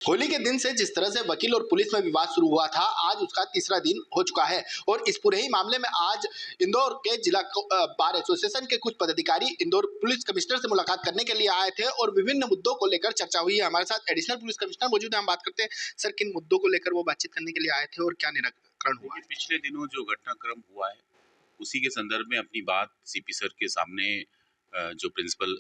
होली के दिन से जिस तरह से वकील और पुलिस में विवाद शुरू हुआ था, आज उसका तीसरा दिन हो चुका है और इस पूरे ही मामले में आज इंदौर के जिला बार एसोसिएशन के कुछ पदाधिकारी इंदौर पुलिस कमिश्नर से मुलाकात करने के लिए आए थे और विभिन्न मुद्दों को लेकर चर्चा हुई है। हमारे साथ एडिशनल पुलिस कमिश्नर मौजूद है, हम बात करते हैं। सर, किन मुद्दों को लेकर वो बातचीत करने के लिए आए थे और क्या निराकरण हुआ? पिछले दिनों जो घटनाक्रम हुआ है उसी के संदर्भ में अपनी बात सीपी सर के सामने जो प्रिंसिपल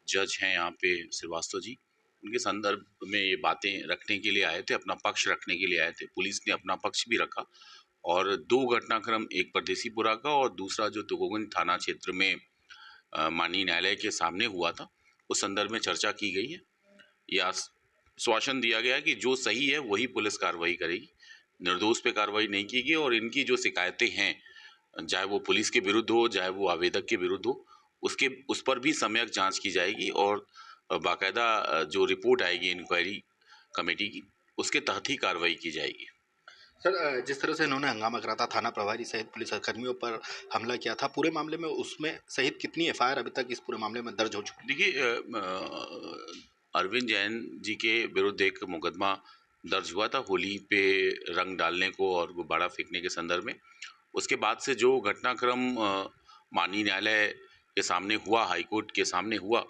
जज हैं यहाँ पे श्रीवास्तव जी, उनके संदर्भ में ये बातें रखने के लिए आए थे, अपना पक्ष रखने के लिए आए थे। पुलिस ने अपना पक्ष भी रखा और दो घटनाक्रम, एक परदेसीपुरा का और दूसरा जो तुगोगंज थाना क्षेत्र में माननीय न्यायालय के सामने हुआ था, उस संदर्भ में चर्चा की गई है। यह आश्वासन दिया गया कि जो सही है वही पुलिस कार्रवाई करेगी, निर्दोष पे कार्रवाई नहीं की गई और इनकी जो शिकायतें हैं, चाहे वो पुलिस के विरुद्ध हो चाहे वो आवेदक के विरुद्ध हो, उस पर भी सम्यक जांच की जाएगी और बाकायदा जो रिपोर्ट आएगी इंक्वायरी कमेटी की, उसके तहत ही कार्रवाई की जाएगी। सर, जिस तरह से इन्होंने हंगामा करा था, थाना प्रभारी सहित पुलिस कर्मियों पर हमला किया था, पूरे मामले में उसमें सहित कितनी एफआईआर अभी तक इस पूरे मामले में दर्ज हो चुकी है? देखिए, अरविंद जैन जी के विरुद्ध एक मुकदमा दर्ज हुआ था होली पे रंग डालने को और गुब्बारा फेंकने के संदर्भ में। उसके बाद से जो घटनाक्रम माननीय न्यायालय के सामने हुआ, हाईकोर्ट के सामने हुआ,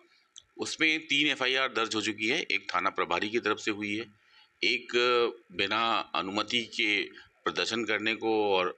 उसमें 3 एफआईआर दर्ज हो चुकी है। एक थाना प्रभारी की तरफ से हुई है, एक बिना अनुमति के प्रदर्शन करने को और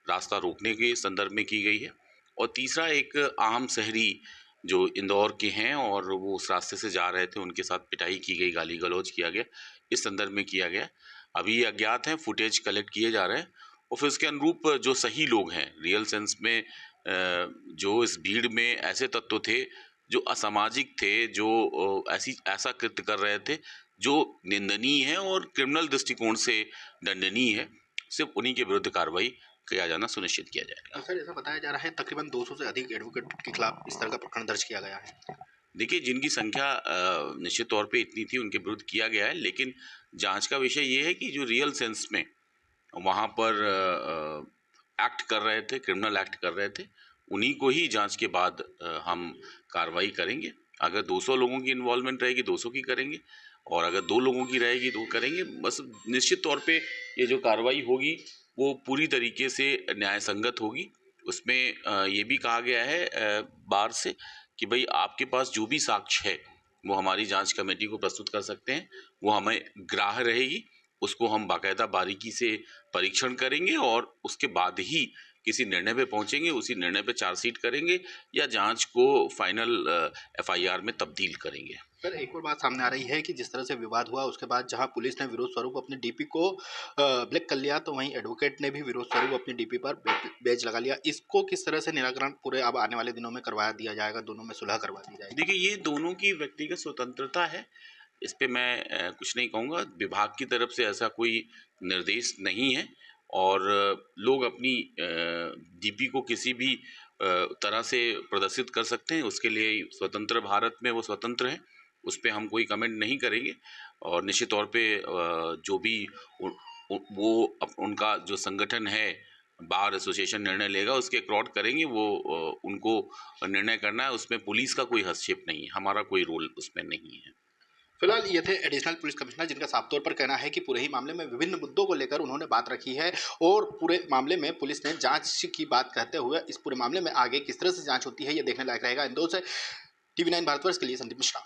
रास्ता रोकने के संदर्भ में की गई है और तीसरा एक आम शहरी जो इंदौर के हैं और वो उस रास्ते से जा रहे थे, उनके साथ पिटाई की गई, गाली गलौज किया गया, इस संदर्भ में किया गया। अभी ये अज्ञात हैं, फुटेज कलेक्ट किए जा रहे हैं और फिर उसके अनुरूप जो सही लोग हैं, रियल सेंस में जो इस भीड़ में ऐसे तत्व थे जो असामाजिक थे, जो ऐसा कृत्य कर रहे थे जो निंदनीय है और क्रिमिनल दृष्टिकोण से दंडनीय है, सिर्फ उन्हीं के विरुद्ध कार्रवाई किया जाना सुनिश्चित किया जाएगा। सर, ऐसा बताया जा रहा है तकरीबन 200 से अधिक एडवोकेट के खिलाफ इस तरह का प्रकरण दर्ज किया गया है। देखिए, जिनकी संख्या निश्चित तौर पे इतनी थी उनके विरुद्ध किया गया है, लेकिन जांच का विषय ये है कि जो रियल सेंस में वहाँ पर एक्ट कर रहे थे, क्रिमिनल एक्ट कर रहे थे, उन्हीं को ही जांच के बाद हम कार्रवाई करेंगे। अगर 200 लोगों की इन्वॉल्वमेंट रहेगी 200 की करेंगे और अगर 2 लोगों की रहेगी तो करेंगे। बस निश्चित तौर पे ये जो कार्रवाई होगी वो पूरी तरीके से न्याय संगत होगी। उसमें ये भी कहा गया है बार से कि भाई आपके पास जो भी साक्ष्य है वो हमारी जांच कमेटी को प्रस्तुत कर सकते हैं, वो हमें ग्राह्य रहेगी, उसको हम बाकायदा बारीकी से परीक्षण करेंगे और उसके बाद ही किसी निर्णय पे पहुंचेंगे, उसी निर्णय पे चार्जशीट करेंगे या जांच को फाइनल एफआईआर में तब्दील करेंगे। सर, एक और बात सामने आ रही है कि जिस तरह से विवाद हुआ उसके बाद जहां पुलिस ने विरोध स्वरूप अपने डीपी को ब्लैक कर लिया, तो वहीं एडवोकेट ने भी विरोध स्वरूप अपनी डीपी पर बैज लगा लिया। इसको किस तरह से निराकरण पूरे अब आने वाले दिनों में करवा दिया जाएगा, दोनों में सुलह करवा दी जाएगी? देखिए, ये दोनों की व्यक्तिगत स्वतंत्रता है, इस पे मैं कुछ नहीं कहूँगा। विभाग की तरफ से ऐसा कोई निर्देश नहीं है और लोग अपनी डीपी को किसी भी तरह से प्रदर्शित कर सकते हैं, उसके लिए स्वतंत्र भारत में वो स्वतंत्र हैं, उस पे हम कोई कमेंट नहीं करेंगे और निश्चित तौर पे जो भी उनका जो संगठन है, बार एसोसिएशन निर्णय लेगा उसके अकॉर्ड करेंगे। वो उनको निर्णय करना है, उसमें पुलिस का कोई हस्तक्षेप नहीं है, हमारा कोई रोल उसमें नहीं है। फिलहाल ये थे एडिशनल पुलिस कमिश्नर, जिनका साफ तौर पर कहना है कि पूरे ही मामले में विभिन्न मुद्दों को लेकर उन्होंने बात रखी है और पूरे मामले में पुलिस ने जांच की बात कहते हुए इस पूरे मामले में आगे किस तरह से जांच होती है ये देखने लायक रहेगा। इंदौर से TV9 भारतवर्ष के लिए संदीप मिश्रा।